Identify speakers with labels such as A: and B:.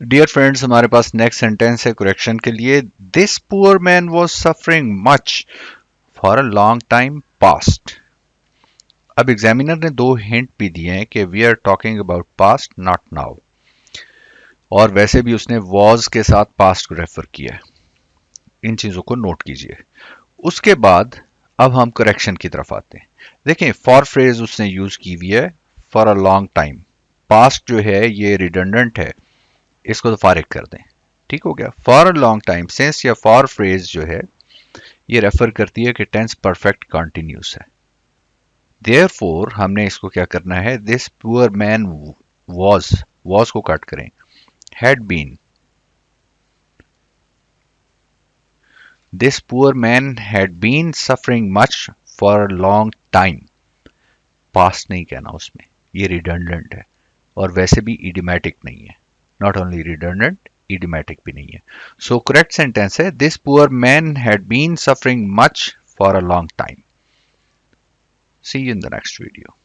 A: Dear friends, हमारे पास next sentence है करेक्शन के लिए। This poor man was suffering much for a long time past. अब एग्जामिनर ने दो हिंट भी दिए हैं कि we are talking about past not now, और वैसे भी उसने वॉज के साथ पास्ट को रेफर किया है। इन चीजों को नोट कीजिए। उसके बाद अब हम करेक्शन की तरफ आते हैं। देखें, फॉर फ्रेज उसने यूज की हुई है for a long time. Past जो है ये रिडंडेंट है, इसको तो फारिग कर दें। ठीक हो गया। For a long time since या फॉर फ्रेज जो है ये रेफर करती है कि टेंस परफेक्ट कंटिन्यूस है। देयरफॉर हमने इसको क्या करना है, दिस पुअर मैन वॉज को कट करें, had been. This poor man had been suffering much for a long time. Past नहीं कहना उसमें, ये रिडंडेंट है और वैसे भी इडियमैटिक नहीं है। नॉट ओनली रिडंडेंट, इडियमैटिक भी नहीं है। सो करेक्ट सेंटेंस है this poor man had been suffering much for a long time. See you in the next video.